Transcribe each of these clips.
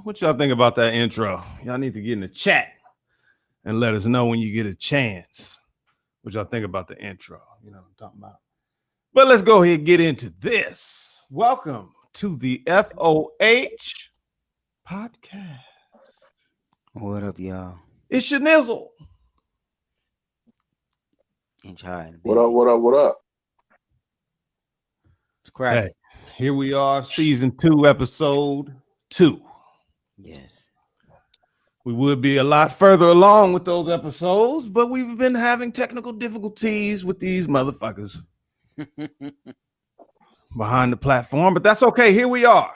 What y'all think about that intro? Y'all need to get in the chat and let us know when you get a chance what y'all think about the intro. You know what I'm talking about. But let's go ahead and get into this. Welcome to the FOH podcast. What up, y'all? It's your nizzle. What up, what up, what up? It's cracking. Hey, here we are, season 2, episode 2. Yes. We would be a lot further along with those episodes, but we've been having technical difficulties with these motherfuckers behind the platform, but that's okay. Here we are.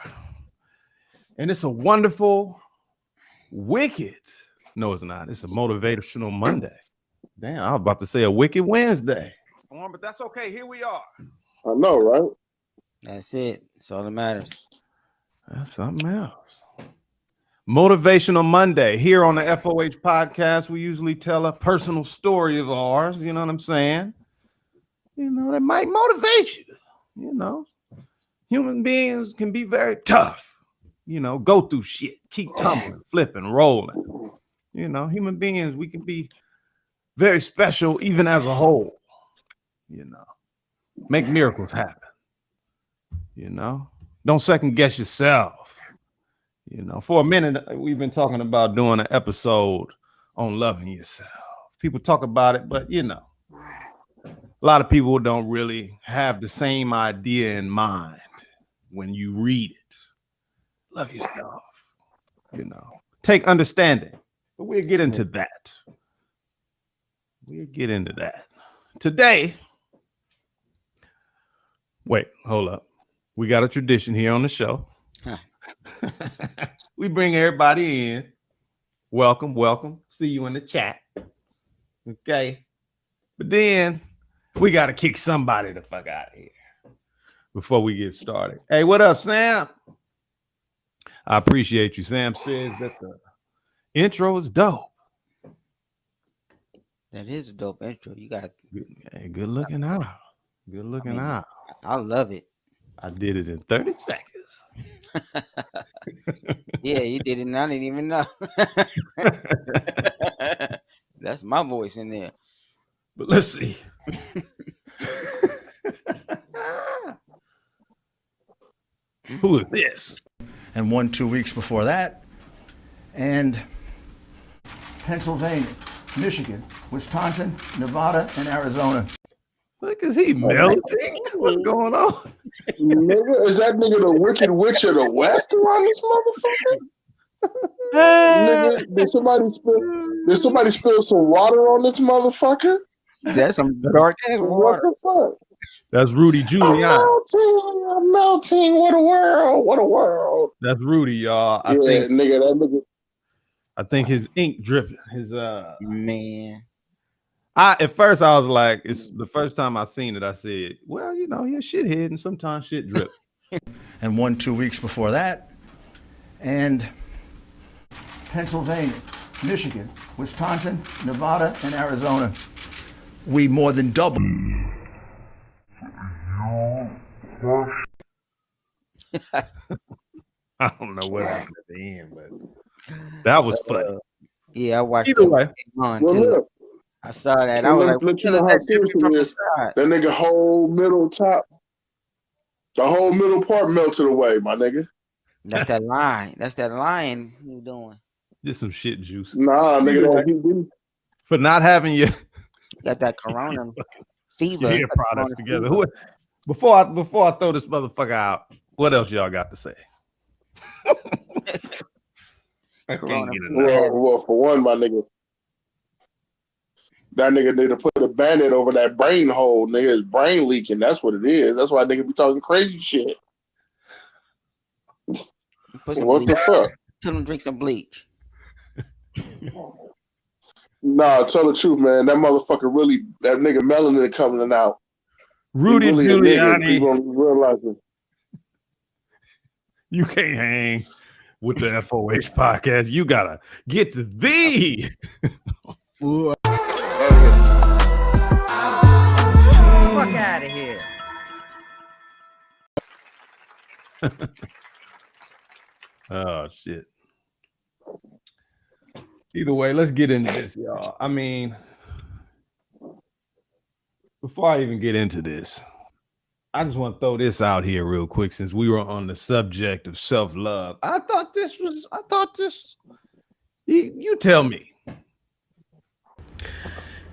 And it's a wonderful, wicked, no, it's not. It's a motivational Monday. Damn, I was about to say a wicked Wednesday. But that's okay. Here we are. I know, right? That's it. That's all that matters. That's something else. Motivational Monday. Here on the FOH podcast, we usually tell a personal story of ours. You know what I'm saying? You know, that might motivate you. You know, human beings can be very tough. You know, go through shit, keep tumbling, flipping, rolling. You know, human beings, we can be very special even as a whole. You know, make miracles happen. You know, don't second guess yourself. You know, for a minute, we've been talking about doing an episode on loving yourself. People talk about it, but, you know, a lot of people don't really have the same idea in mind when you read it. Love yourself, you know. Take understanding. But we'll get into that. We'll get into that. Today, wait, hold up. We got a tradition here on the show. Huh. We bring everybody in. Welcome, welcome. See you in the chat. Okay. But then we got to kick somebody the fuck out of here before we get started. Hey, what up, Sam? I appreciate you. Sam says that the intro is dope. That is a dope intro. You got good looking out. Good looking out. I love it. I did it in 30 seconds. Yeah, you did it and I didn't even know. That's my voice in there. But let's see. Who is this? And 2 weeks before that. And Pennsylvania, Michigan, Wisconsin, Nevada, and Arizona. Look, is he melting? What's going on? Nigga, is that nigga the Wicked Witch of the West around this motherfucker? Nigga, did somebody spill some water on this motherfucker? That's some dark ass water. What the fuck? That's Rudy Giuliani. I'm melting. What a world. What a world. That's Rudy, y'all. I think his ink dripping. His man. At first I was like, it's the first time I seen it. I said, well, you know, you're a shithead and sometimes shit drips. And 2 weeks before that. And Pennsylvania, Michigan, Wisconsin, Nevada, and Arizona. We more than doubled. I don't know what happened at the end, but that was funny. Yeah, I watched either way. Look, I saw that. I was like, you know how serious it is. That nigga whole middle top, the whole middle part melted away, my nigga. That's that line. That's that line you doing. Just some shit juice. Nah, nigga, he didn't. For not having you got that corona fever. Hair products together. Before I throw this motherfucker out, what else y'all got to say? I can't get enough. Well, for one, my nigga, that nigga need to put a Band-Aid over that brain hole. Nigga, his brain leaking. That's what it is. That's why nigga be talking crazy shit. What the fuck? Tell him to drink some bleach. Nah, tell the truth, man. That motherfucker really, that nigga melanin coming out. Rudy really Giuliani. People don't realize it. You can't hang with the FOH podcast. You gotta get to the fuck out of here. Oh shit. Either way, let's get into this, y'all. I mean, before I even get into this, I just want to throw this out here real quick since we were on the subject of self-love. I thought this, you tell me.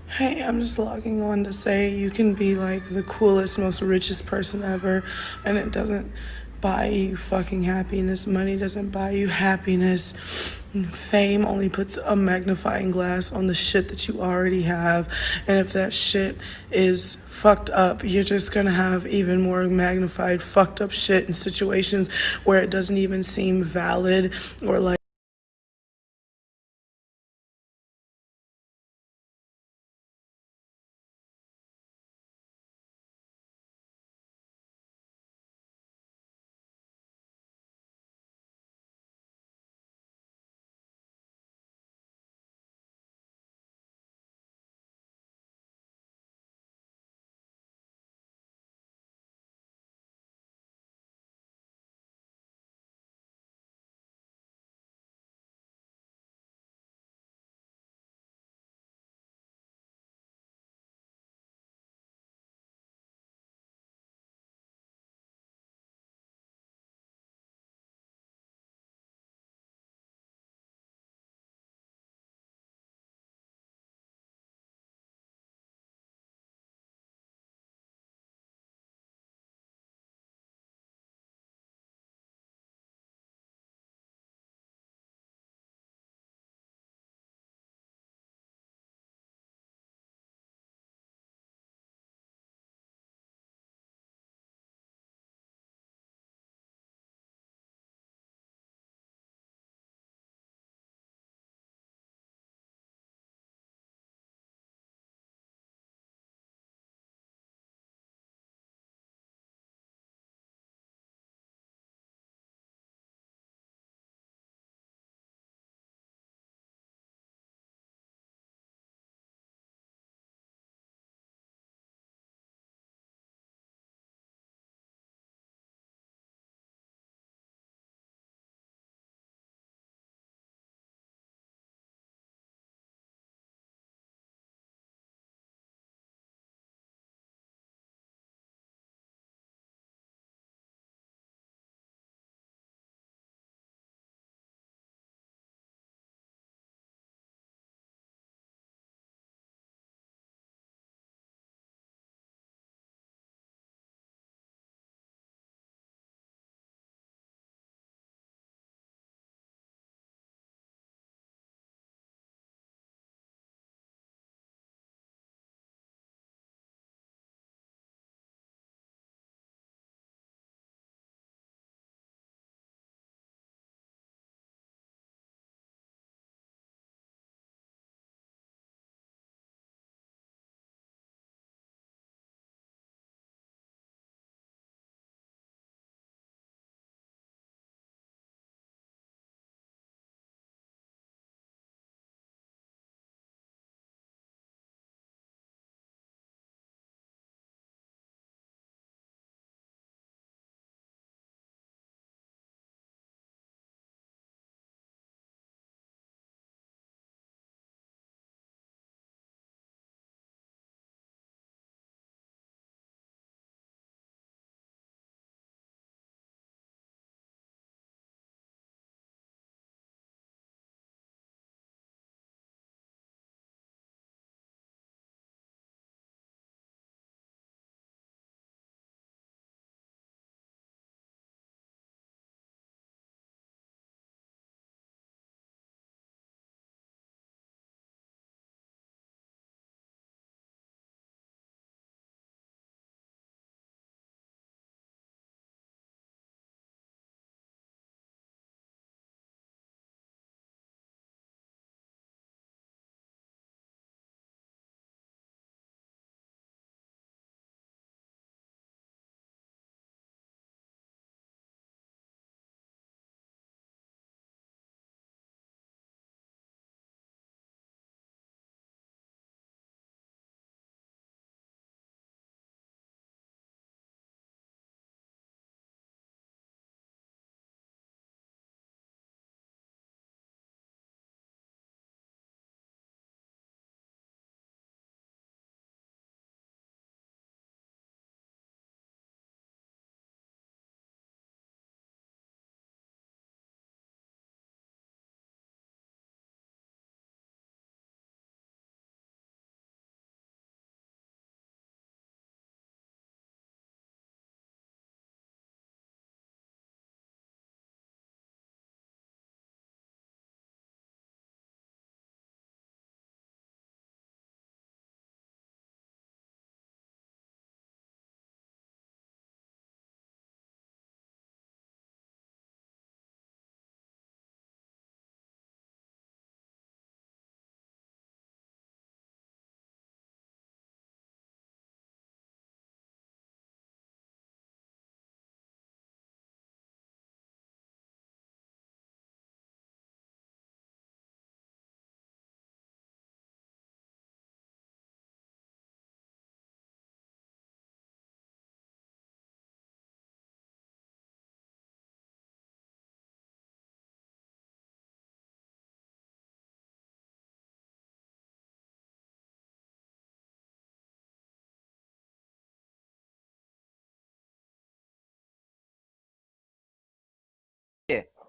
Hey, I'm just logging on to say you can be like the coolest, most richest person ever, and it doesn't buy you fucking happiness. Money doesn't buy you happiness. Fame only puts a magnifying glass on the shit that you already have. And if that shit is fucked up, you're just gonna have even more magnified fucked up shit in situations where it doesn't even seem valid or like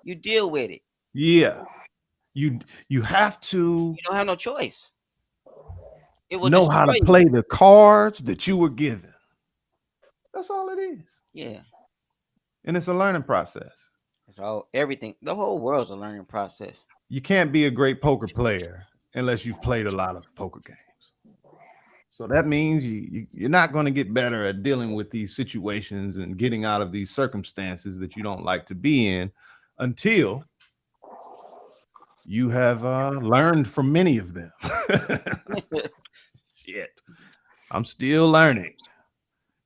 You deal with it. Yeah. You have to You don't have no choice. It will know how to destroy play you. the cards that you were given. That's all it is. Yeah. And it's a learning process. So everything, the whole world's a learning process. You can't be a great poker player unless you've played a lot of poker games. So that means you're not going to get better at dealing with these situations and getting out of these circumstances that you don't like to be in until you have learned from many of them. Shit. I'm still learning.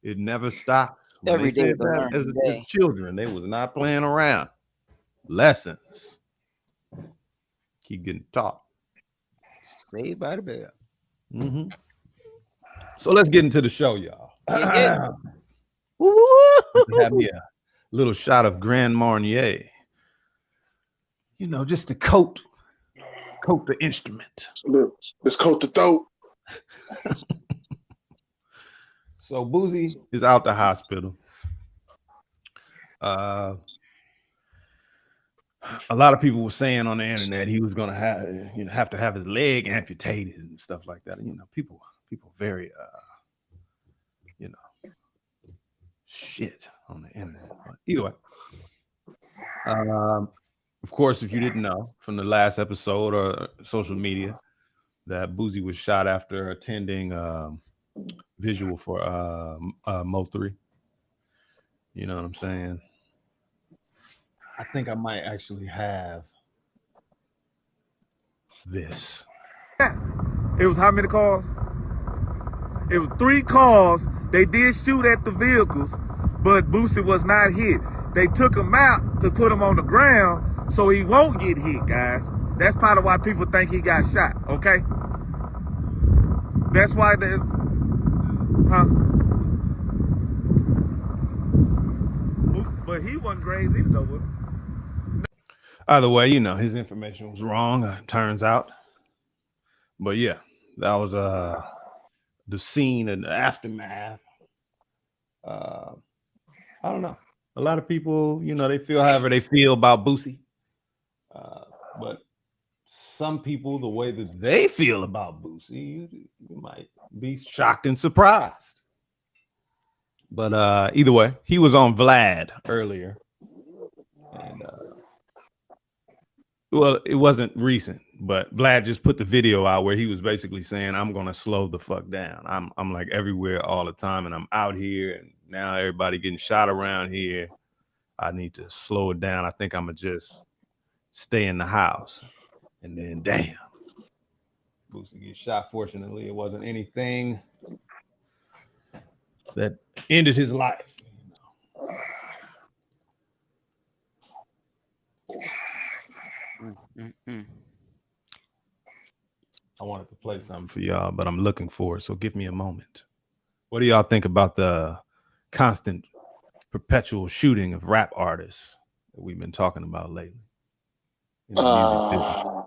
It never stops. When Every they day said is a that learning as day. children, they was not playing around. Lessons keep getting taught. Saved by the bell. Mm-hmm. So let's get into the show, y'all. Yeah. Have me a little shot of Grand Marnier. You know, just to coat the instrument. Let's coat the throat. So Boozy is out the hospital. A lot of people were saying on the internet he was gonna have to have his leg amputated and stuff like that. You know, people very shit on the internet. But either way, of course, if you didn't know from the last episode or social media, that Boozy was shot after attending visual for Mo3. You know what I'm saying? I think I might actually have this. It was how many cars? It was 3 cars. They did shoot at the vehicles, but Boosie was not hit. They took him out to put him on the ground so he won't get hit, guys. That's part of why people think he got shot, okay? That's why But he wasn't crazy either, though, was he? Either way, you know, his information was wrong, turns out. But yeah, that was the scene and the aftermath. I don't know. A lot of people, you know, they feel however they feel about Boosie. But some people, the way that they feel about Boosie, you might be shocked and surprised. But either way, he was on Vlad earlier. And well, it wasn't recent, but Vlad just put the video out where he was basically saying, I'm gonna slow the fuck down. I'm like everywhere all the time, and I'm out here, and now everybody getting shot around here. I need to slow it down. I think I'm gonna just stay in the house. And then damn, Boosie gets shot. Fortunately, it wasn't anything that ended his life. I wanted to play something for y'all, but I'm looking for it, so give me a moment. What do y'all think about the constant, perpetual shooting of rap artists that we've been talking about lately? In the music business?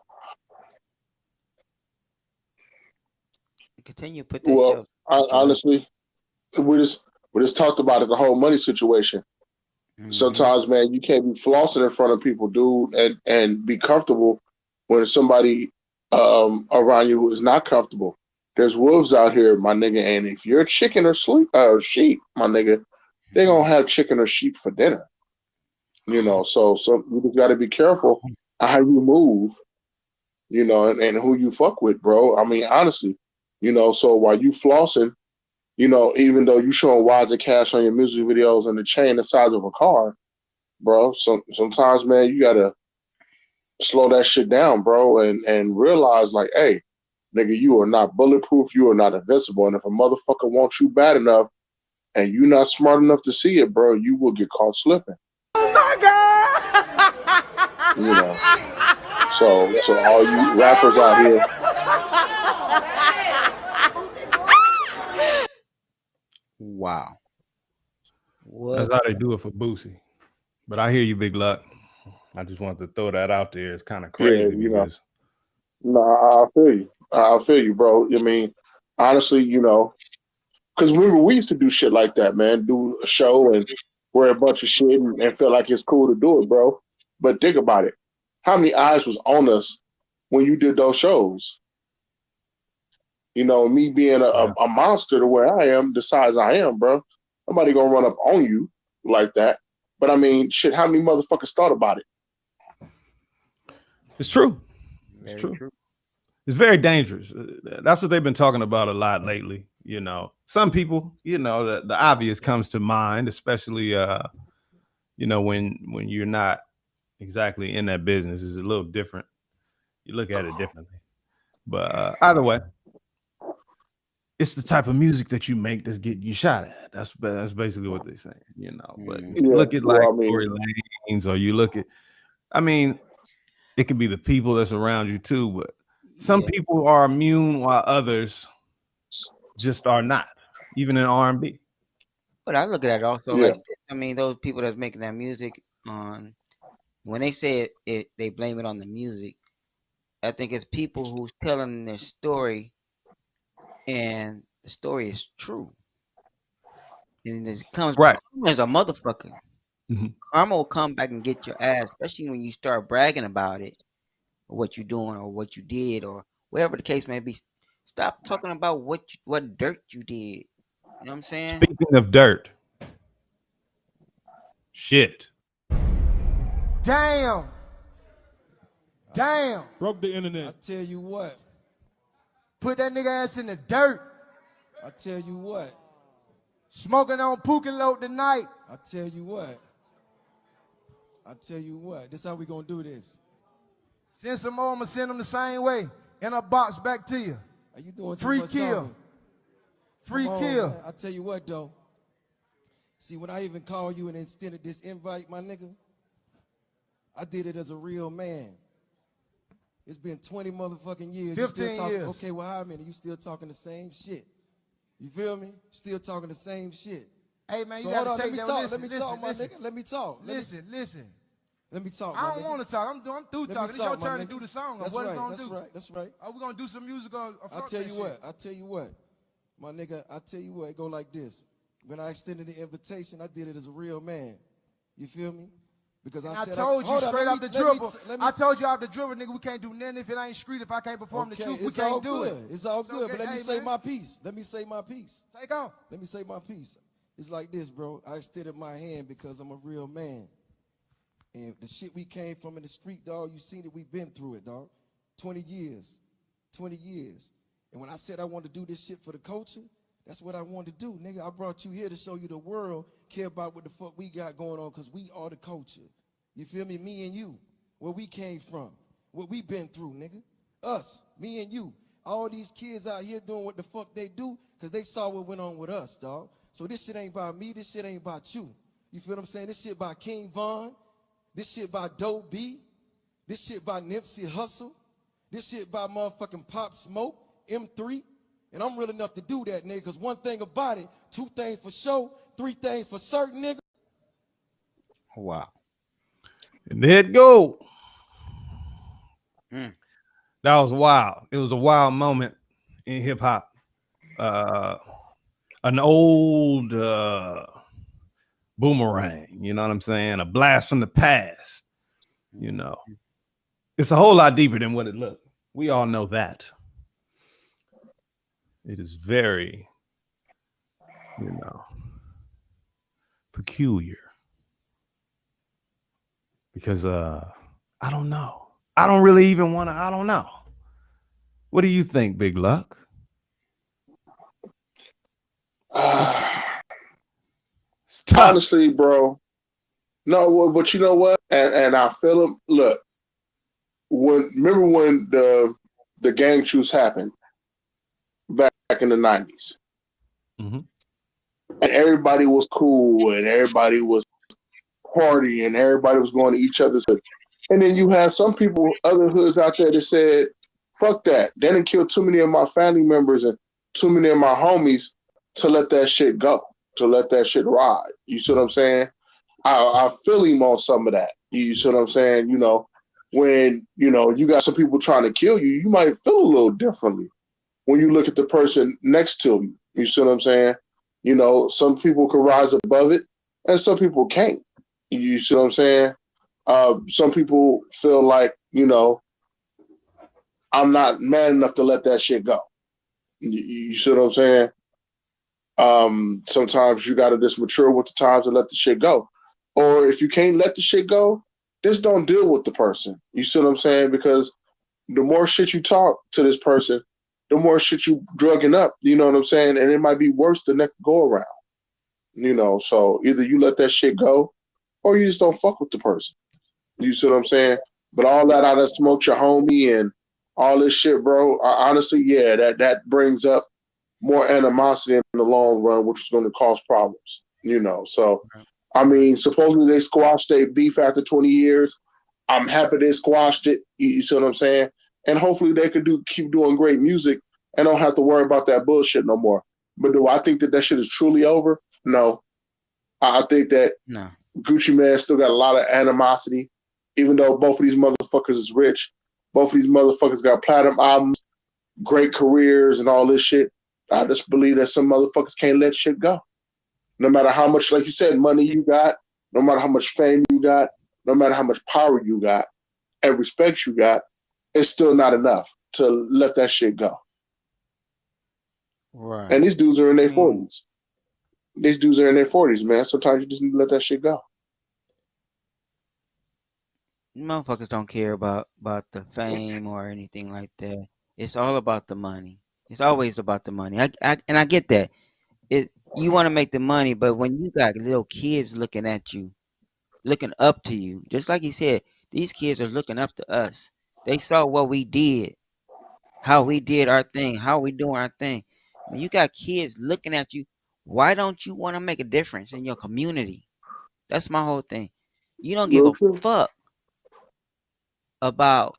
Continue. Put that. Well, honestly, we just talked about it. The whole money situation. Mm-hmm. Sometimes, man, you can't be flossing in front of people, dude, and be comfortable when somebody around you who is not comfortable. There's wolves out here, my nigga, and if you're chicken or sheep, my nigga, they're gonna have chicken or sheep for dinner. You know, so you just got to be careful how you move, you know, and who you fuck with, bro. I mean, honestly, you know, so while you flossing, you know, even though you showing wads of cash on your music videos and the chain the size of a car, bro, sometimes, man, you gotta slow that shit down, bro, and realize, like, hey, nigga, you are not bulletproof, you are not invincible, and if a motherfucker wants you bad enough and you're not smart enough to see it, bro, you will get caught slipping. Oh my God! You know, so all you rappers out here. Wow. That's how they do it for Boosie. But I hear you, Big Luck. I just wanted to throw that out there. It's kind of crazy because. No, I feel you, bro. I mean, honestly, you know, because remember we used to do shit like that, man. Do a show and wear a bunch of shit and feel like it's cool to do it, bro. But think about it. How many eyes was on us when you did those shows? You know, me being a monster to where I am, the size I am, bro. Nobody gonna run up on you like that. But I mean, shit, how many motherfuckers thought about it? It's true. Very It's true. true. It's very dangerous. That's what they've been talking about a lot lately. You know, some people, you know, the obvious comes to mind, especially, you know, when you're not exactly in that business, is a little different. You look at it differently. But either way, it's the type of music that you make that's getting you shot at. That's basically what they're saying, you know. But you look at like Tory Lanez, or you look at, I mean, it could be the people that's around you too, but some people are immune while others just are not, even in R&B. But I look at it also like this. I mean, those people that's making that music on, when they say it, they blame it on the music. I think it's people who's telling their story, and the story is true. And it comes Right. as a motherfucker. Mhm. Karma will come back and get your ass, especially when you start bragging about it, or what you're doing, or what you did, or whatever the case may be. Stop talking about what dirt you did. You know what I'm saying? Speaking of dirt, shit. Damn. Broke the internet. I tell you what. Put that nigga ass in the dirt. I tell you what. Smoking on Pookie Load tonight. I tell you what. This how we gonna do this. Send some more, I'ma send them the same way. In a box back to you. Are you doing free kill? Free kill. I tell you what though. See, when I even called you and extended this invite, my nigga, I did it as a real man. It's been 20 motherfucking years. 15 years. Okay, well, how many? You still talking the same shit. You feel me? Still talking the same shit. Hey, man, you So gotta hold on, take that. let me talk, my nigga. Let me talk. Listen. Let me talk, I don't want to talk. I'm through talking. It's your turn to do the song. That's what right, are we gonna that's do? right, that's right. Are we gonna do some music or I tell you what, my nigga, I tell you what, it go like this. When I extended the invitation, I did it as a real man. You feel me? Because I told you straight off the dribble. I told you off the dribble, nigga, we can't do nothing if it ain't street. If I can't perform the truth, we can't do it. It's all good, but let me say man. my piece. Let me say my piece. Take off. Let me say my piece. It's like this, bro. I extended my hand because I'm a real man. And the shit we came from in the street, dog, you seen it, we've been through it, dog. 20 years. 20 years. And when I said I wanted to do this shit for the culture, that's what I wanted to do, nigga. I brought you here to show you the world care about what the fuck we got going on, because we are the culture. You feel me? Me and you. Where we came from. What we been through, nigga. Us. Me and you. All these kids out here doing what the fuck they do because they saw what went on with us, dog. So this shit ain't about me. This shit ain't about you. You feel what I'm saying? This shit by King Von. This shit by Dope B. This shit by Nipsey Hussle. This shit by motherfucking Pop Smoke, M3. And I'm real enough to do that, nigga, because one thing about it, 2 things for sure, 3 things for certain, nigga. Wow. And there it go. That was wild. It was a wild moment in hip hop. An old boomerang, you know what I'm saying? A blast from the past. You know, it's a whole lot deeper than what it looked. We all know that. It is very, you know, peculiar. Because I don't know. I don't really even want to. I don't know. What do you think, Big Luck? Honestly, bro. No, but you know what? And I feel him. Look, remember when the gang truce happened back in the 90s? Mm-hmm. And everybody was cool and everybody was partying and everybody was going to each other's hood. And then you had some people, other hoods out there that said, fuck that. They didn't kill too many of my family members and too many of my homies to let that shit go, to let that shit ride. You see what I'm saying? I feel him on some of that. You see what I'm saying? You know, when, you know, you got some people trying to kill you, you might feel a little differently when you look at the person next to you. You see what I'm saying? You know, some people can rise above it and some people can't. You see what I'm saying? Some people feel like, I'm not man enough to let that shit go. You see what I'm saying? Sometimes you got to just mature with the times and let the shit go. Or if you can't let the shit go, just don't deal with the person. You see what I'm saying? Because the more shit you talk to this person, the more shit you drugging up. You know what I'm saying? And it might be worse the next go around. So either you let that shit go, or you just don't fuck with the person. You see what I'm saying? But all that I done smoked your homie and all this shit, bro. Honestly, yeah, that brings up more animosity in the long run, which is going to cause problems. So I mean, supposedly they squashed their beef after 20 years. I'm happy they squashed it. You see what I'm saying? And hopefully they could keep doing great music and don't have to worry about that bullshit no more. But do I think that shit is truly over? No. I think that Gucci Mane still got a lot of animosity, even though both of these motherfuckers is rich. Both of these motherfuckers got platinum albums, great careers, and all this shit. I just believe that some motherfuckers can't let shit go. No matter how much, like you said, money you got, no matter how much fame you got, no matter how much power you got and respect you got, it's still not enough to let that shit go. Right. And these dudes are in their 40s. These dudes are in their 40s, man. Sometimes you just need to let that shit go. Motherfuckers don't care about the fame or anything like that. It's all about the money. It's always about the money. I get that. You want to make the money, but when you got little kids looking at you, looking up to you, just like he said, these kids are looking up to us. They saw what we did, how we did our thing, how we doing our thing. When you got kids looking at you, why don't you want to make a difference in your community? That's my whole thing. You don't give a fuck about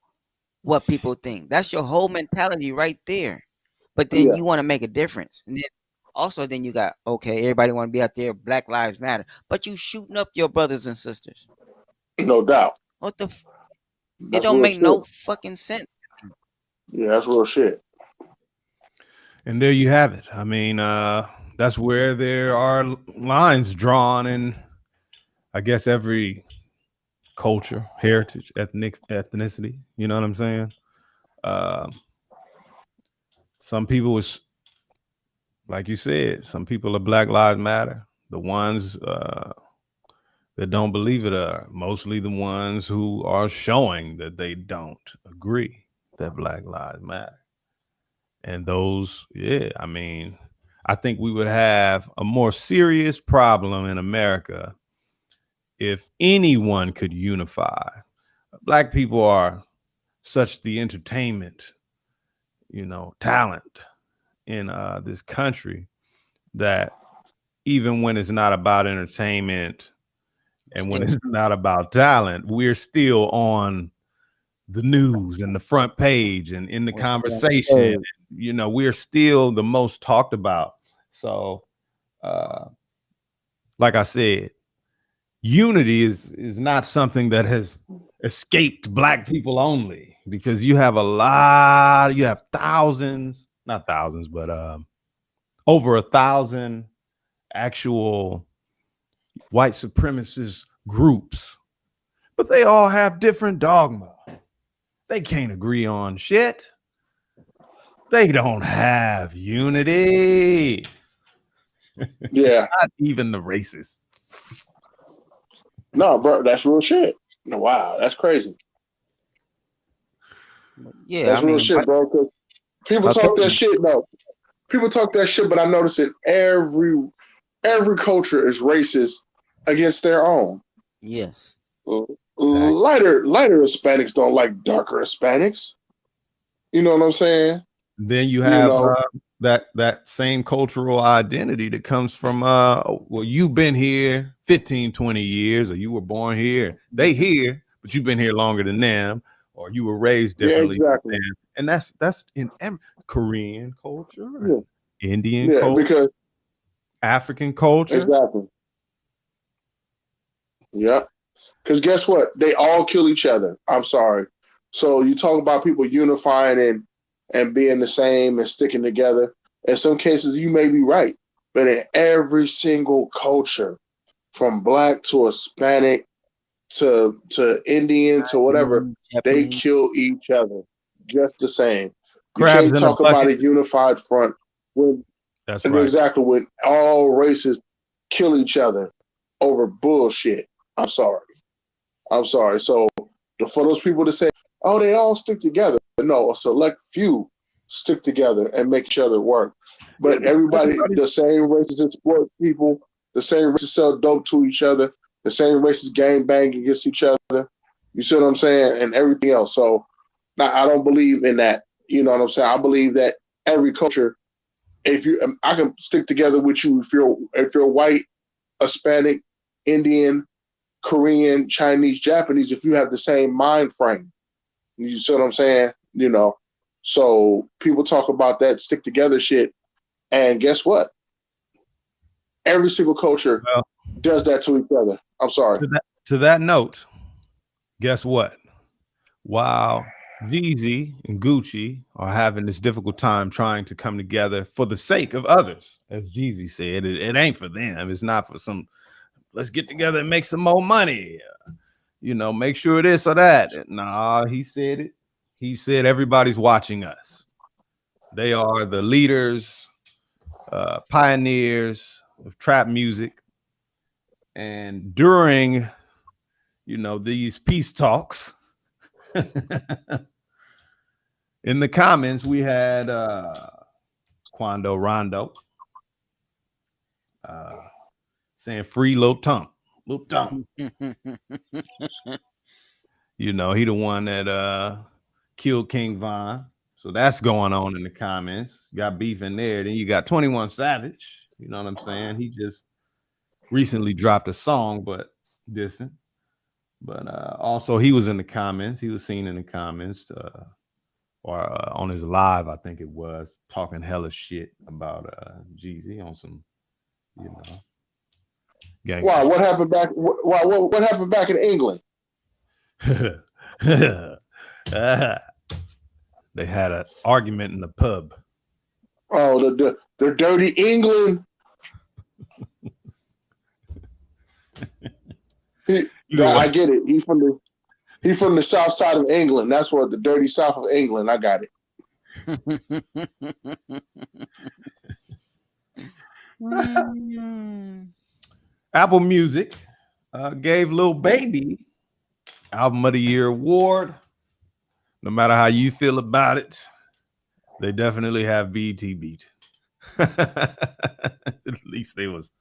what people think. That's your whole mentality right there. But then you want to make a difference. And then you got, okay, everybody want to be out there, Black Lives Matter. But you shooting up your brothers and sisters. No doubt. What the it don't make no fucking sense. Yeah, that's real shit. And there you have it. I mean, that's where there are lines drawn in, I guess, every culture, heritage, ethnicity. You know what I'm saying? Some people is, like you said, some people are Black Lives Matter. The ones that don't believe it are mostly the ones who are showing that they don't agree that Black Lives Matter. And those, I mean, I think we would have a more serious problem in America if anyone could unify. Black people are such the entertainment, talent in this country that even when it's not about entertainment and when it's not about talent, we're still on the news and the front page and in the conversation. We're still the most talked about. So, like I said, unity is not something that has escaped Black people only, because you have thousands, not thousands, but over 1,000 actual white supremacist groups, but they all have different dogma. They can't agree on shit. They don't have unity. Yeah. Not even the racists. No, bro, that's real shit. Wow, that's crazy. Yeah, that's real shit, bro. Because people talk that shit. No, people talk that shit, but I notice it every culture is racist against their own. Yes. Lighter Hispanics don't like darker Hispanics. You know what I'm saying? Then you have that same cultural identity that comes from well, you've been here 15, 20 years, or you were born here. They here, but you've been here longer than them, or you were raised differently than them. And that's in every Korean culture, Indian culture, because African culture. Exactly. Yeah. Because guess what? They all kill each other. I'm sorry. So you talk about people unifying and being the same and sticking together. In some cases, you may be right. But in every single culture, from Black to Hispanic to Indian to whatever, they Japanese. kill each other just the same. You Crabs can't in a talk about a bucket. unified front when That's right. exactly when all races kill each other over bullshit. I'm sorry. So for those people to say, "Oh, they all stick together," no, a select few stick together and make each other work. But everybody, the same races exploit people, the same races sell dope to each other, the same races gang bang against each other. You see what I'm saying? And everything else. So now I don't believe in that. You know what I'm saying? I believe that every culture, I can stick together with you if you're white, Hispanic, Indian, Korean, Chinese, Japanese, if you have the same mind frame. You see what I'm saying? You know, so people talk about that stick together shit, and guess what? Every single culture does that to each other. I'm sorry. To that note, guess what? While Jeezy and Gucci are having this difficult time trying to come together for the sake of others, as Jeezy said, it ain't for them. It's not for some, let's get together and make some more money. You know, make sure this or that. Nah, he said it. He said everybody's watching us. They are the leaders, pioneers of trap music. And during, you know, these peace talks, in the comments, we had Quando Rondo saying free Lil Tump. Lil Tump. You know, he the one that killed King Von. So that's going on in the comments. Got beef in there. Then you got 21 Savage. You know what I'm saying? He just recently dropped a song, but dissing. But also he was in the comments. He was seen in the comments or on his live, I think it was, talking hella shit about Jeezy on some, you know. Wow, what happened back? What happened back in England? They had an argument in the pub. Oh, the dirty England. I get it. He's from the south side of England. That's what the dirty south of England. I got it. Apple Music gave Lil Baby Album of the Year award. No matter how you feel about it, they definitely have BET beat. At least they was,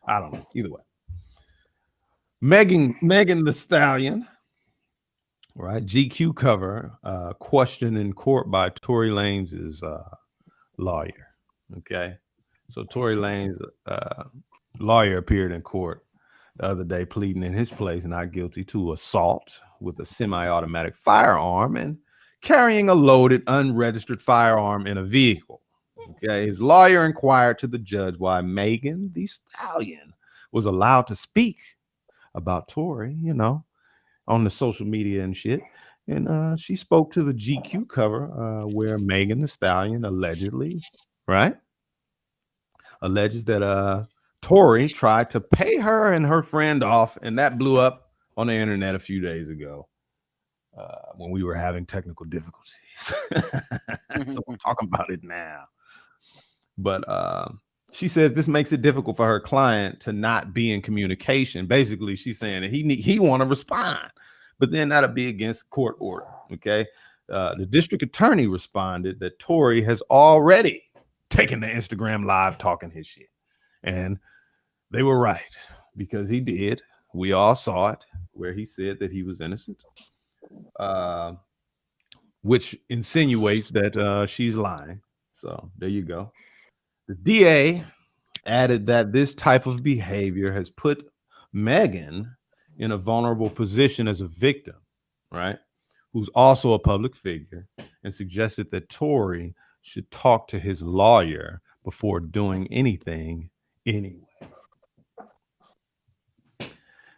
I don't know. Either way. Megan Thee Stallion, right? GQ cover, questioned in court by Tory Lanez's lawyer. Okay. So Tory Lanez lawyer appeared in court the other day pleading in his place not guilty to assault with a semi-automatic firearm and carrying a loaded unregistered firearm in a vehicle. Okay, his lawyer inquired to the judge why Megan Thee Stallion was allowed to speak about Tory, you know, on the social media and shit. And she spoke to the GQ cover where Megan Thee Stallion allegedly, right, alleges that Tory tried to pay her and her friend off, and that blew up on the internet a few days ago when we were having technical difficulties. So I'm talking about it now. But she says this makes it difficult for her client to not be in communication. Basically, she's saying that he want to respond, but then that'll be against court order. Okay. The district attorney responded that Tory has already taken to Instagram live talking his shit. And they were right, because he did. We all saw it, where he said that he was innocent, which insinuates that she's lying. So there you go. The DA added that this type of behavior has put Megan in a vulnerable position as a victim, right? Who's also a public figure, and suggested that Tory should talk to his lawyer before doing anything anyway.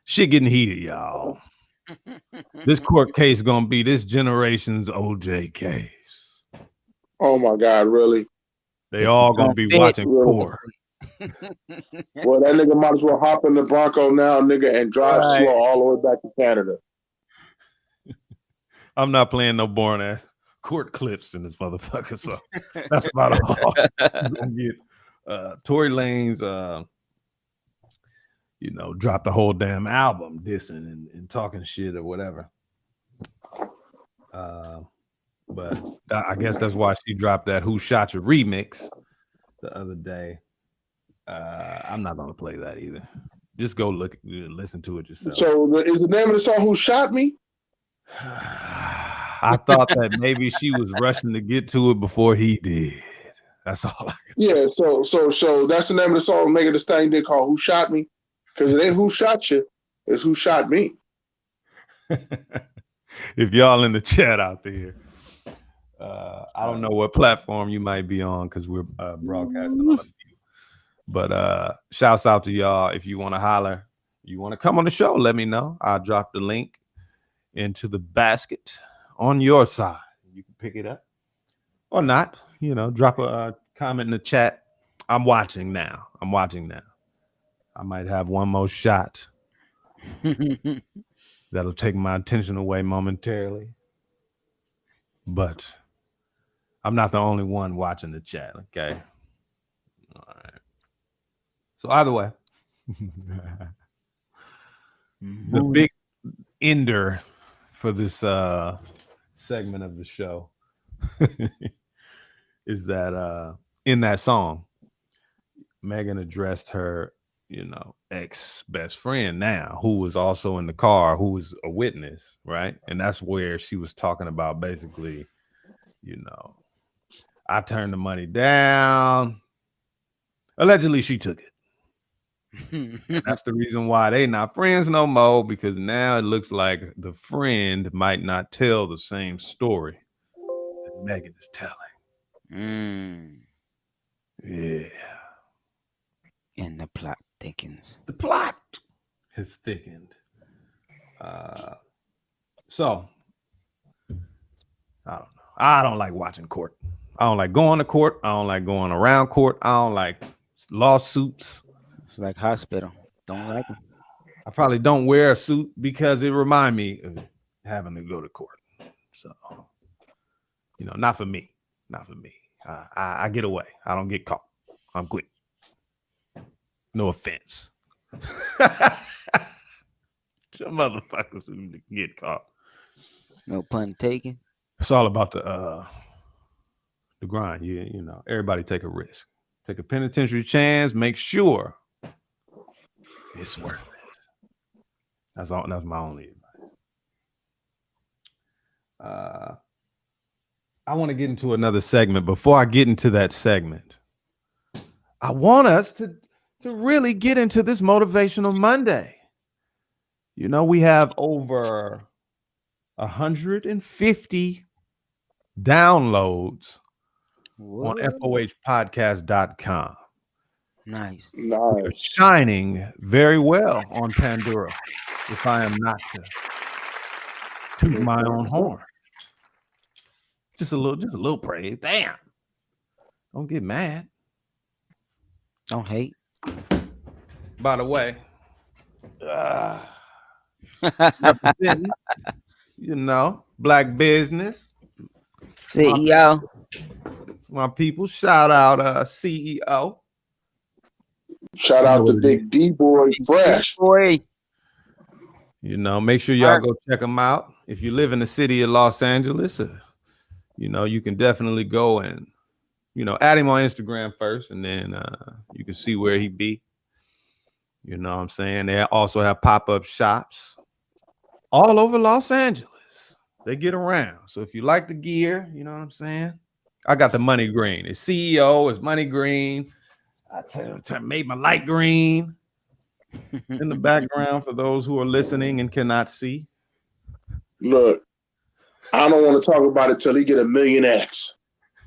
Shit getting heated, y'all. This court case gonna be this generation's OJ case. Oh my God, really? They all gonna be watching court. Well, that nigga might as well hop in the Bronco now, nigga, and drive slow all the way back to Canada. I'm not playing no boring ass court clips in this motherfucker, so that's about all I'm gonna get. Tory Lanez, dropped the whole damn album dissing and talking shit or whatever. But I guess that's why she dropped that "Who Shot Your" remix the other day. I'm not gonna play that either. Just go listen to it yourself. So is the name of the song "Who Shot Me"? I thought that maybe she was rushing to get to it before he did. That's all I can Yeah, so that's the name of the song Megan Thee Stallion did called "Who Shot Me," because it ain't "Who Shot You," it's "Who Shot Me." If y'all in the chat out there, I don't know what platform you might be on because we're broadcasting on a few. But shouts out to y'all. If you want to holler, you want to come on the show, let me know. I'll drop the link into the basket on your side. You can pick it up or not. Drop a comment in the chat. I'm watching now. I might have one more shot that'll take my attention away momentarily. But I'm not the only one watching the chat, okay? All right. So either way, the big ender for this segment of the show is that in that song, Megan addressed her, ex best friend now, who was also in the car, who was a witness, right? And that's where she was talking about basically, I turned the money down. Allegedly, she took it. And that's the reason why they not friends no more, because now it looks like the friend might not tell the same story that Megan is telling. Yeah. And the plot thickens. The plot has thickened. So I don't know. I don't like watching court. I don't like going to court. I don't like going around court. I don't like lawsuits. It's like hospital. Don't like them. I probably don't wear a suit because it reminds me of having to go to court. So, not for me. Not for me. I get away. I don't get caught. I'm quick. No offense. Some motherfuckers who get caught. No pun taken. It's all about the grind. Everybody take a risk. Take a penitentiary chance. Make sure it's worth it. That's my only advice. I want to get into another segment. Before I get into that segment, I want us to really get into this Motivational Monday. We have over 150 downloads on FOHpodcast.com. Nice. We're shining very well on Pandora, if I am not to toot my own horn. Just a little praise. Damn. Don't get mad. Don't hate. By the way, representing, black business. CEO. My people, shout out CEO. Shout out to Big D Boy Fresh. Boy. Make sure y'all go check them out. If you live in the city of Los Angeles, you can definitely go and, add him on Instagram first, and then you can see where he be. You know what I'm saying? They also have pop-up shops all over Los Angeles. They get around. So if you like the gear, you know what I'm saying? I got the money green. It's CEO, it's money green. I made my light green in the background for those who are listening and cannot see. Look, I don't want to talk about it till he get a million X.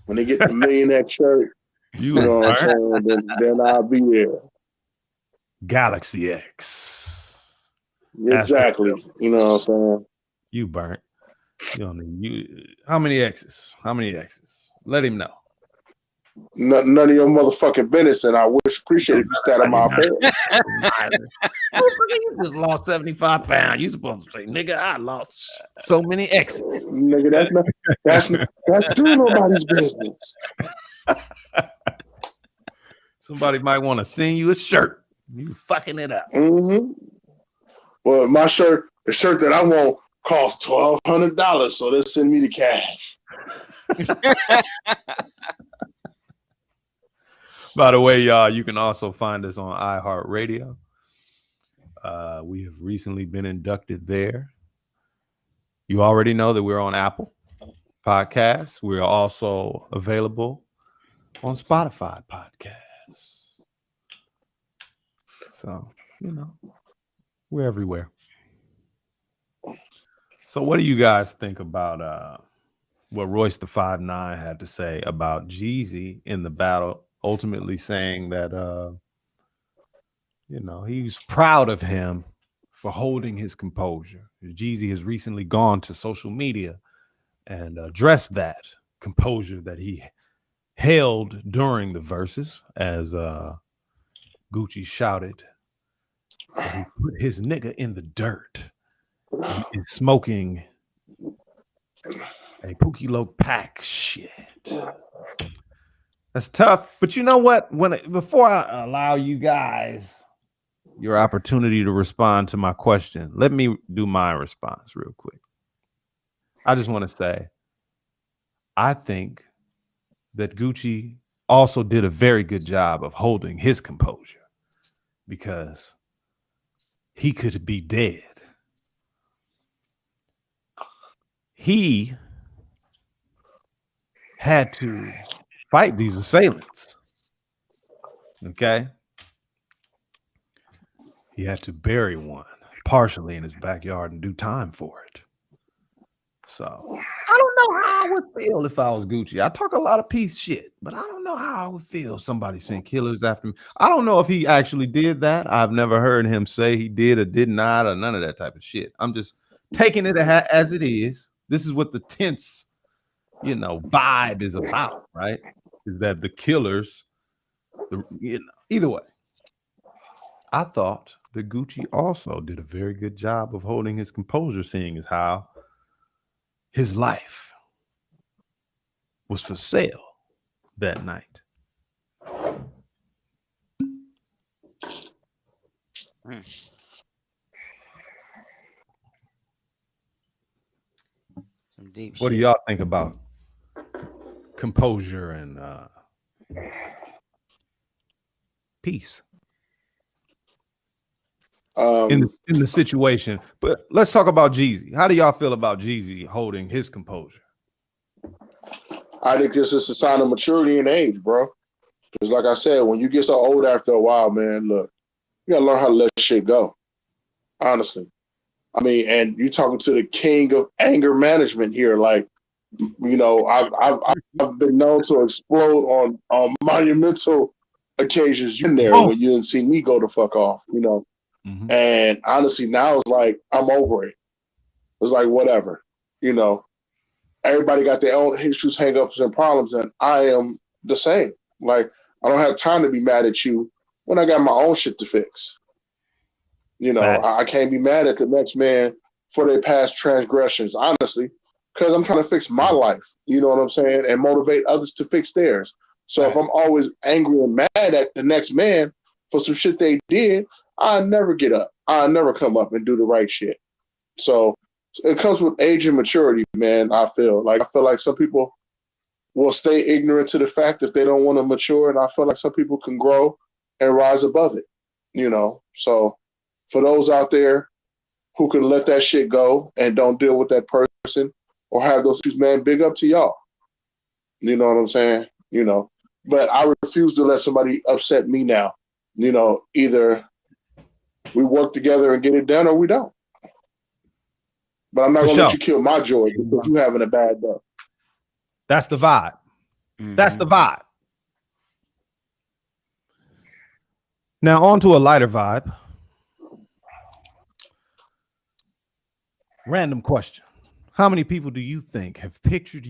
When they get the million X shirt, you know what I'm saying? Then I'll be there. Galaxy X. Exactly. You know what I'm saying? You burnt. You don't need you. How many X's? Let him know. none of your motherfucking business, and I appreciate if you stat on my affairs. You just lost 75 pounds. You supposed to say, nigga, I lost so many exes. Nigga, that's still nobody's business. Somebody might want to send you a shirt. You fucking it up. Mm-hmm. Well, my shirt, the shirt that I want, costs $1,200, so they'll send me the cash. By the way, y'all, you can also find us on iHeartRadio. We have recently been inducted there. You already know that we're on Apple Podcasts. We're also available on Spotify Podcasts. So, we're everywhere. So what do you guys think about what Royce the 5'9" had to say about Jeezy in the battle, ultimately saying that, he's proud of him for holding his composure. Jeezy has recently gone to social media and addressed that composure that he held during the verses as Gucci shouted that he put his nigga in the dirt and is smoking a Pookie Loc pack. Shit. That's tough. But you know what? Before I allow you guys your opportunity to respond to my question, let me do my response real quick. I just want to say, I think that Gucci also did a very good job of holding his composure because he could be dead. He had to fight these assailants. Okay? He had to bury one partially in his backyard and do time for it. So I don't know how I would feel if I was Gucci. I talk a lot of peace shit, but I don't know how I would feel if somebody sent killers after me. I don't know if he actually did that. I've never heard him say he did or did not or none of that type of shit. I'm just taking it as it is. This is what the tense, vibe is about, right? Is that the killers, either way. I thought that Gucci also did a very good job of holding his composure, seeing as how his life was for sale that night. Some deep What do shit. y'all think about composure and peace in the situation? But let's talk about Jeezy. How do y'all feel about Jeezy holding his composure? I think this is a sign of maturity and age, bro. Because like I said, when you get so old after a while, man, look, you gotta learn how to let shit go. Honestly. I mean, and you talking to the king of anger management here. Like, I've been known to explode on monumental occasions. You there when you didn't see me go the fuck off, Mm-hmm. And honestly, now it's like I'm over it. It's like whatever, Everybody got their own issues, hangups, and problems, and I am the same. Like, I don't have time to be mad at you when I got my own shit to fix. I can't be mad at the next man for their past transgressions, honestly, because I'm trying to fix my life, you know what I'm saying, and motivate others to fix theirs. So if I'm always angry and mad at the next man for some shit they did, I'll never get up. I'll never come up and do the right shit. So it comes with age and maturity, man. I feel like some people will stay ignorant to the fact that they don't want to mature, and I feel like some people can grow and rise above it, So for those out there who can let that shit go and don't deal with that person or have those issues, man, big up to y'all. You know what I'm saying? But I refuse to let somebody upset me now. Either we work together and get it done or we don't. But I'm not going to let you kill my joy because you having a bad day. That's the vibe. Mm-hmm. That's the vibe. Now on to a lighter vibe. Random question. How many people do you think have pictured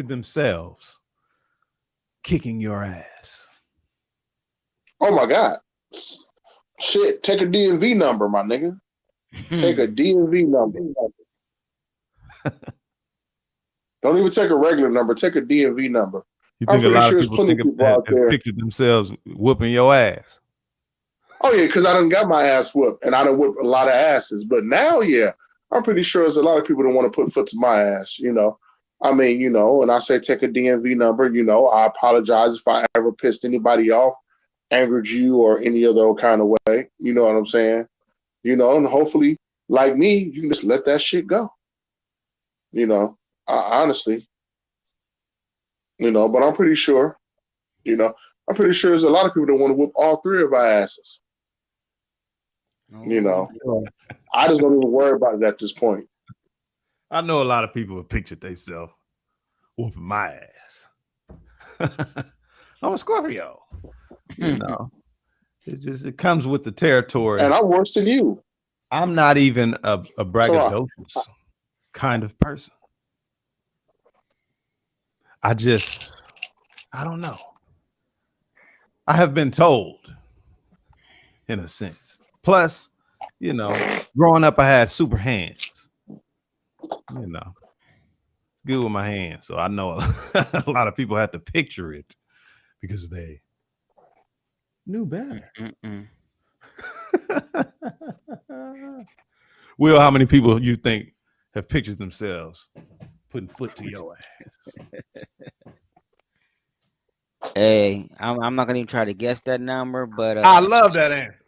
themselves kicking your ass? Oh my God. Shit, take a DMV number, my nigga. Take a DMV number. Don't even take a regular number. Take a DMV number. You think a lot of people plenty of people out have there pictured themselves whooping your ass? Oh yeah, because I done got my ass whooped, and I done whipped a lot of asses. But now, yeah, I'm pretty sure there's a lot of people that want to put foot to my ass. You know, I mean, you know, and I say take a DMV number. You know, I apologize if I ever pissed anybody off, angered you, or any other kind of way. You know what I'm saying? You know, and hopefully, like me, you can just let that shit go. You know, honestly, you know, but I'm pretty sure, you know, I'm pretty sure there's a lot of people that want to whoop all three of our asses. You know, I just don't even worry about it at this point. I know a lot of people have pictured themselves whooping my ass. I'm a Scorpio. You know, it comes with the territory. And I'm worse than you. I'm not even a braggadocious kind of person. I don't know. I have been told, in a sense. Plus, you know, growing up, I had super hands. You know, good with my hands. So I know a lot of people have to picture it because they knew better. Will, how many people you think have pictured themselves putting foot to your ass? Hey, I'm not gonna even try to guess that number, but I love that answer.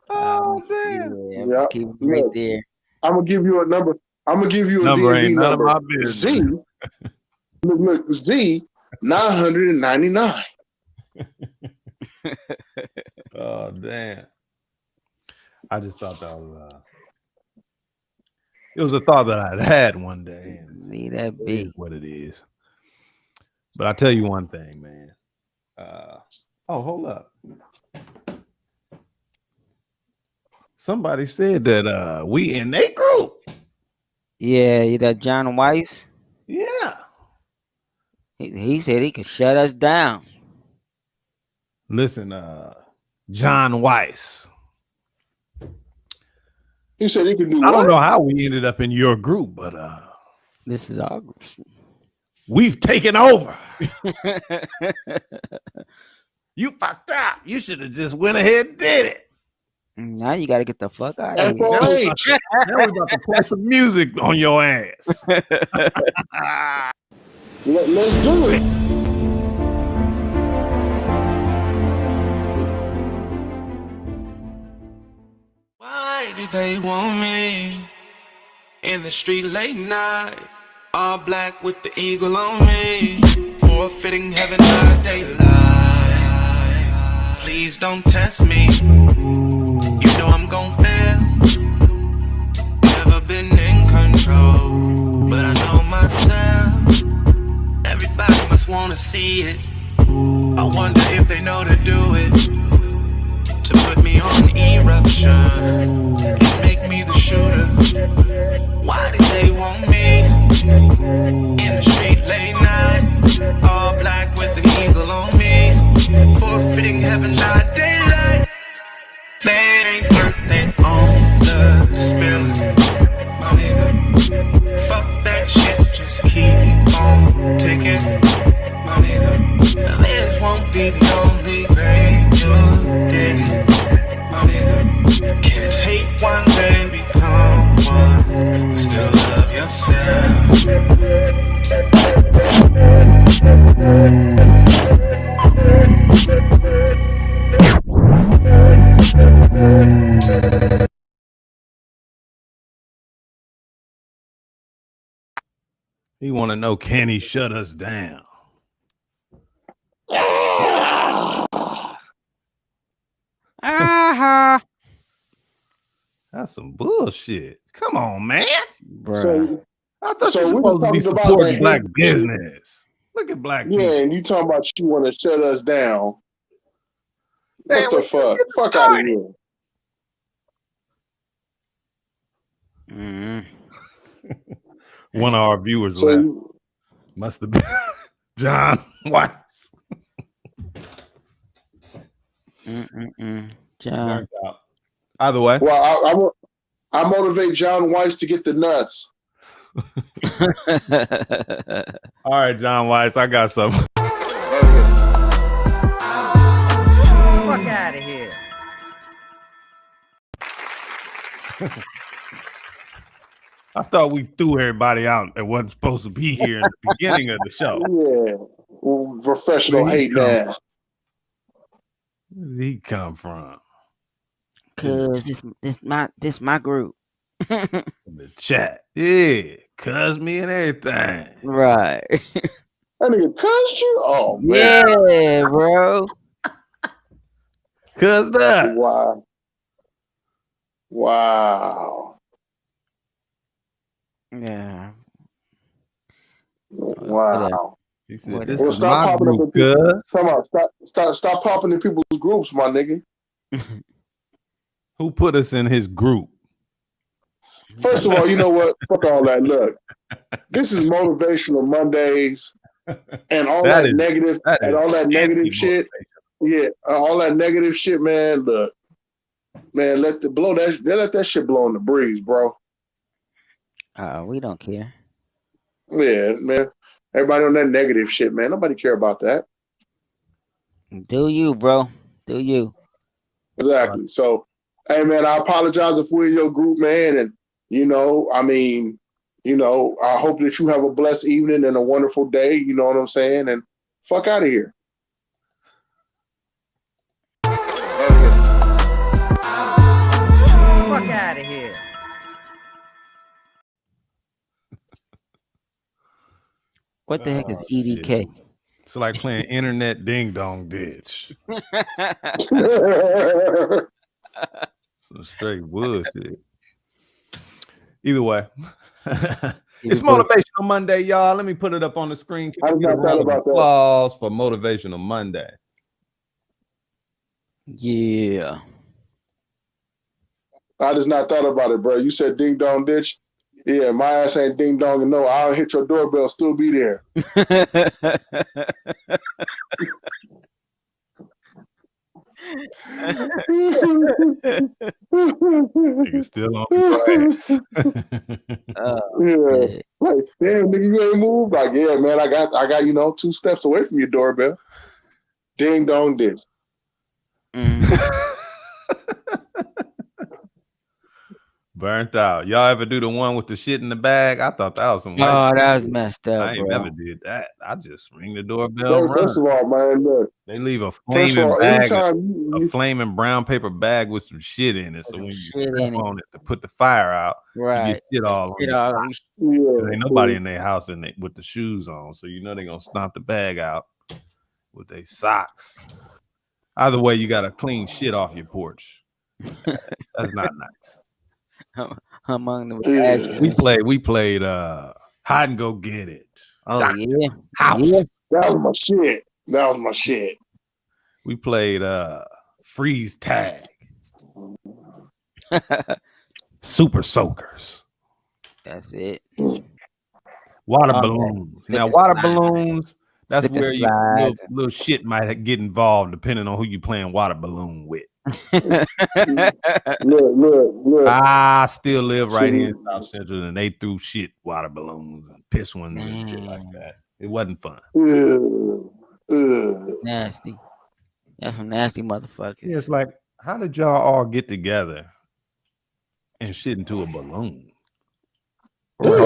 Oh damn! Yeah, just keep it right there. I'm gonna give you a number. I'm gonna give you a number DMV ain't none number. Of my business. Z. Look, Z 999. Oh damn! I just thought that was it was a thought that I'd had one day. And leave that be what it is. But I tell you one thing, man. Hold up. Somebody said that we in their group. Yeah, that John Weiss. Yeah. He said he could shut us down. Listen, John Weiss. He said he could do I don't know how we ended up in your group, but this is our group. We've taken over. You fucked up. You should have just went ahead and did it. Now you got to get the fuck out of here. Now we're about to play some music on your ass. Let's do it. Why do they want me in the street late night? All black with the eagle on me, forfeiting heaven by daylight. Please don't test me. You know I'm gon' fail. Never been in control, but I know myself. Everybody must wanna see it. I wonder if they know to do it. To put me on eruption and make me the shooter. Why do they want me in the street late night? All black with the eagle on me, forfeiting heaven by daylight. They ain't worth their own blood spilling, my nigga. Fuck that shit, just keep on ticking, my nigga. Now this won't be the only grave you're digging, my nigga. Can't hate one and become one, but still love yourself. He want to know, can he shut us down? That's some bullshit. Come on, man. So, I thought you were supposed to be supporting black business. Look at black people. Yeah, and you talking about you want to shut us down. Man, what the fuck? Fuck out of here. Mm. One of our viewers So left. Must have been John Weiss. John. Either way. Well, I motivate John Weiss to get the nuts. All right, John Weiss, I got something. Fuck out of here. I thought we threw everybody out that wasn't supposed to be here in the beginning of the show. Yeah. Professional hate man. Where did he come from? Cause this my group. In the chat. Yeah. Cuz me and everything. Right. That nigga cussed you? Oh, man. Yeah, bro. Cuz that. Wow. Yeah. Wow. He said, well, stop popping up in people's, stop popping in people's groups, my nigga. Who put us in his group? First of all, you know what? Fuck all that. Look, this is motivational Mondays, and all that negative shit. Yeah, all that negative shit, man. Look, man, let that shit blow in the breeze, bro. We don't care. Yeah, man. Everybody on that negative shit, man. Nobody care about that. Do you, bro? Do you? Exactly. So, hey, man, I apologize if we're in your group, man, and I hope that you have a blessed evening and a wonderful day. You know what I'm saying? And fuck out of here. Fuck out of here. What the heck is EDK? It's like playing internet ding dong ditch. Some straight bullshit. Either way. It's Motivational Monday, y'all. Let me put it up on the screen. Can we get a round of applause for Motivational Monday? Yeah. I just not thought about it, bro. You said ding dong ditch. Yeah, my ass ain't ding dong and no. I'll hit your doorbell, still be there. Nigga still on the yeah. Like, damn, nigga, you ain't moved. Like, yeah, man, I got 2 steps away from your doorbell. Ding dong ditch. Burnt out. Y'all ever do the one with the shit in the bag? I thought that was some white. Oh, that was messed up. I ain't bro. never did that. I just ring the doorbell. First of all, man, look. They leave a flaming bag, a flaming brown paper bag with some shit in it. So when you step on it to put the fire out, right, you get shit all on you. Ain't nobody in their house with the shoes on, so you know they're gonna stomp the bag out with their socks. Either way, you gotta clean shit off your porch. That's not nice. Among the we played hide and go get it. Oh Doctor House. Yeah. That was my shit. We played freeze tag. Super soakers. That's it. Water balloons. Now water balloons, that's where your little shit might get involved depending on who you playing water balloon with. look. I still live right here in South Central, and they threw shit water balloons and piss ones and shit like that. It wasn't fun. Nasty. That's some nasty motherfuckers. Yeah, it's like, how did y'all all get together and shit into a balloon? First of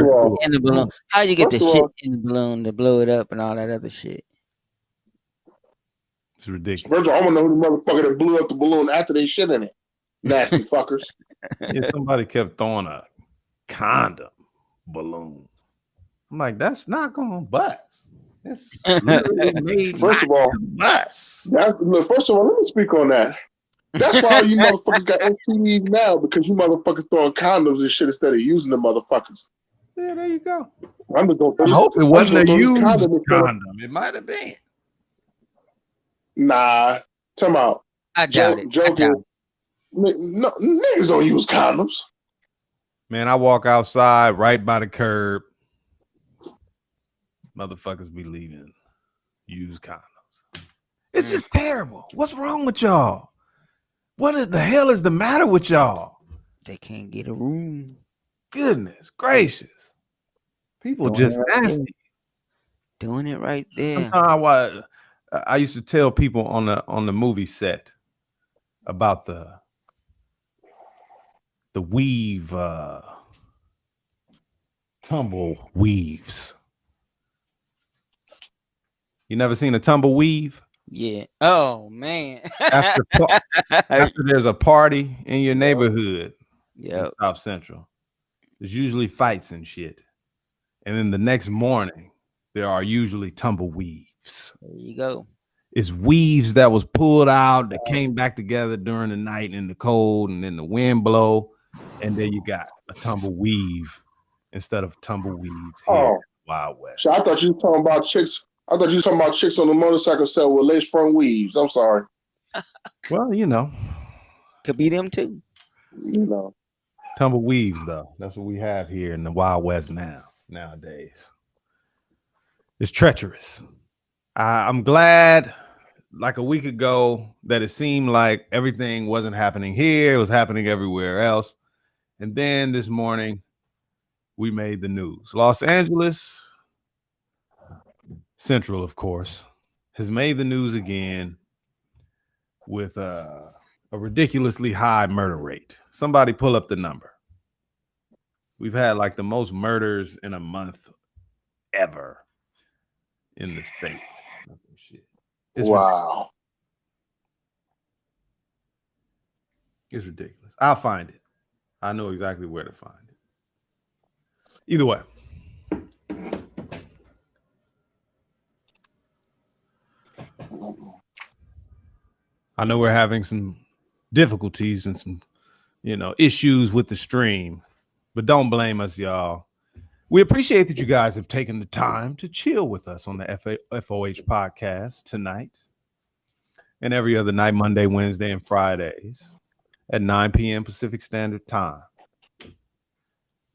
all, in the balloon. How you get the shit in the balloon to blow it up and all that other shit? It's ridiculous. First of all, I want to know who the motherfucker that blew up the balloon after they shit in it. Nasty fuckers. Yeah, somebody kept throwing a condom balloon. I'm like, that's not gonna bust. It's literally made. First of all, bust. First of all, let me speak on that. That's why all you motherfuckers got STDs now, because you motherfuckers throwing condoms and shit instead of using the motherfuckers. Yeah, there you go. I hope it wasn't a used condom. It might have been. Nah, come out. I doubt it. Joking. No, niggas don't use condoms. Man, I walk outside right by the curb. Motherfuckers be leaving used condoms. It's just terrible. What's wrong with y'all? What the hell is the matter with y'all? They can't get a room. Goodness gracious. People just nasty. Doing it right there. Sometimes I used to tell people on the movie set about the weave tumble weaves. You never seen a tumble weave? Yeah. Oh man. After there's a party in your neighborhood, in South Central, there's usually fights and shit. And then the next morning, there are usually tumbleweaves. There you go. It's weaves that was pulled out that came back together during the night in the cold, and then the wind blow, and there you got a tumbleweave instead of tumbleweeds here in Wild West. So I thought you were talking about chicks. I thought you were talking about chicks on the motorcycle set with lace front weaves. I'm sorry. Well, could be them too. Tumbleweaves, though. That's what we have here in the Wild West nowadays. It's treacherous. I'm glad, like a week ago, that it seemed like everything wasn't happening here. It was happening everywhere else. And then this morning, we made the news. Los Angeles Central, of course, has made the news again with a ridiculously high murder rate. Somebody pull up the number. We've had like the most murders in a month ever in the state. Wow. It's ridiculous. I'll find it. I know exactly where to find it. Either way. I know we're having some difficulties and some, issues with the stream, but don't blame us, y'all. We appreciate that you guys have taken the time to chill with us on the FOH podcast tonight and every other night, Monday, Wednesday, and Fridays at 9 p.m. Pacific Standard Time.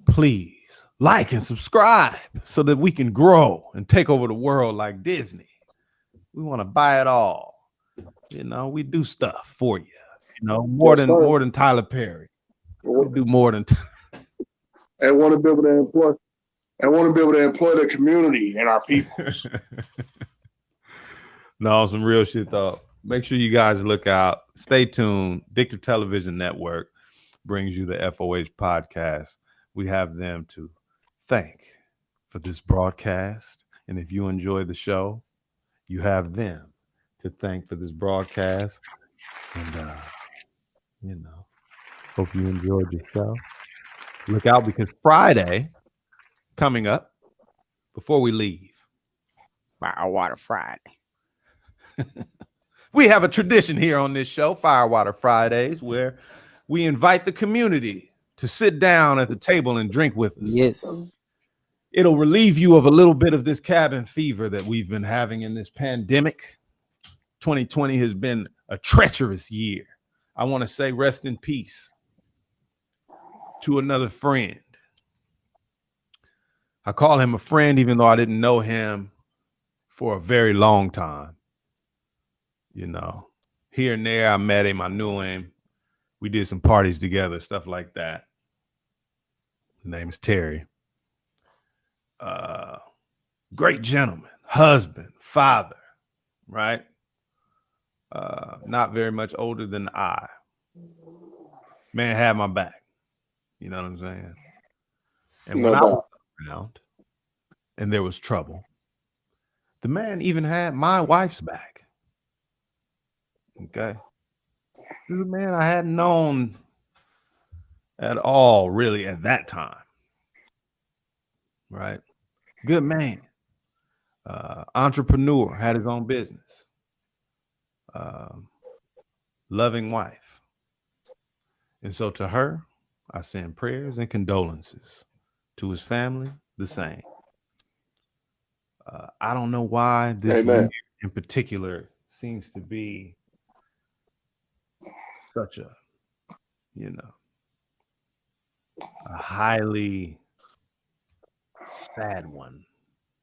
Please like and subscribe so that we can grow and take over the world like Disney. We want to buy it all. We do stuff for you. More than Tyler Perry. We do more than. And want to be able to employ. The community and our people. No, some real shit though. Make sure you guys look out. Stay tuned. Dictator Television Network brings you the FOH podcast. We have them to thank for this broadcast. And if you enjoy the show, you have them to thank for this broadcast. And, hope you enjoyed your show. Look out because Friday coming up before we leave. Firewater Friday. We have a tradition here on this show, Firewater Fridays, where we invite the community to sit down at the table and drink with us. Yes. It'll relieve you of a little bit of this cabin fever that we've been having in this pandemic. 2020 has been a treacherous year. I want to say rest in peace to another friend. I call him a friend even though I didn't know him for a very long time. Here and there I met him, I knew him. We did some parties together, stuff like that. His name is Tory. Great gentleman, husband, father, right? Not very much older than I. Man had my back. You know what I'm saying? And when I was around and there was trouble, the man even had my wife's back. Okay. This is a man I hadn't known at all, really, at that time. Right? Good man. Entrepreneur, had his own business. Loving wife. And so to her, I send prayers and condolences. To his family, the same. I don't know why this year in particular seems to be such a, a highly sad one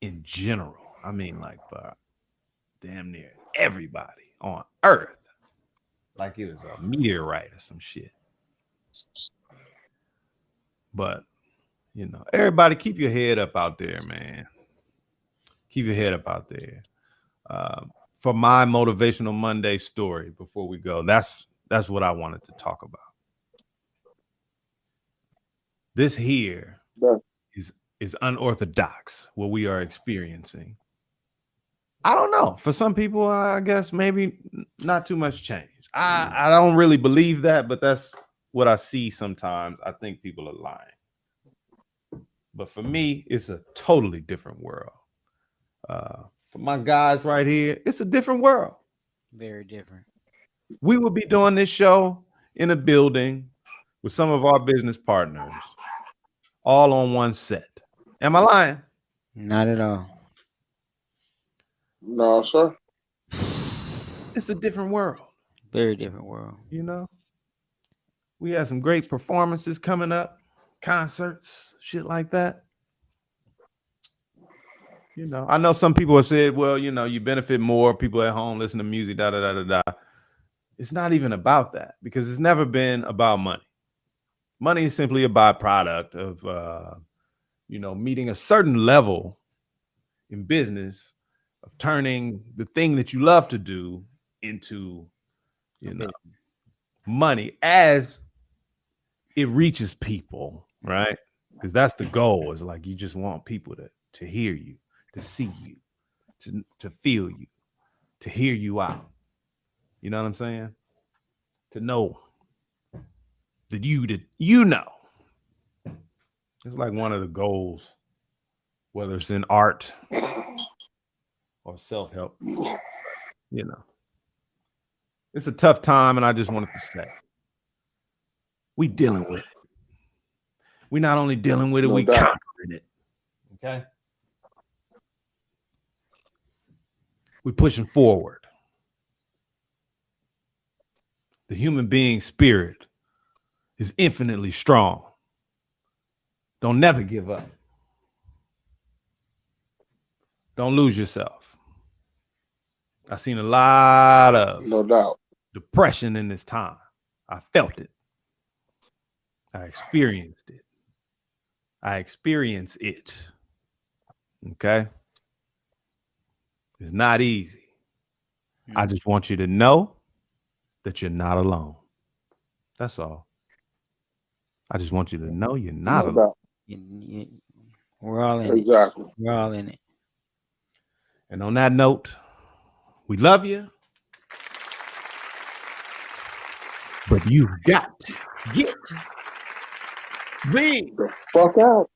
in general. I mean, like for damn near everybody on Earth. Like it was a meteorite or some shit. But, you know, everybody keep your head up out there, man. Keep your head up out there. For my Motivational Monday story, before we go, that's what I wanted to talk about. This here is unorthodox, what we are experiencing. I don't know. For some people, I guess maybe not too much change. I don't really believe that, but that's what I see sometimes. I think people are lying. But for me, it's a totally different world. For my guys right here, it's a different world. Very different. We will be doing this show in a building with some of our business partners, all on one set. Am I lying? Not at all. No, sir. It's a different world. Very different world. You know, we have some great performances coming up, concerts, shit like that. You know, I know some people have said, well, you know, you benefit more, people at home listen to music, da da da da da. It's not even about that, because it's never been about money. Money is simply a byproduct of, you know, meeting a certain level in business of turning the thing that you love to do into, you know, money as it reaches people, right? Because that's the goal. Is like you just want people to hear you, to see you, to feel you, to hear you out. You know what I'm saying? To know that you know. It's like one of the goals, whether it's in art or self-help. You know, it's a tough time, and I just wanted to say, we dealing with it. We're not only dealing with it, we conquering it. Okay? We're pushing forward. The human being spirit is infinitely strong. Don't never give up. Don't lose yourself. I've seen a lot of depression in this time. I felt it. I experienced it. I experience it. Okay? It's not easy. I just want you to know that you're not alone. That's all. I just want you to know you're not alone. We're all in it. We're all in it. And on that note, we love you. But you've got to get the fuck out.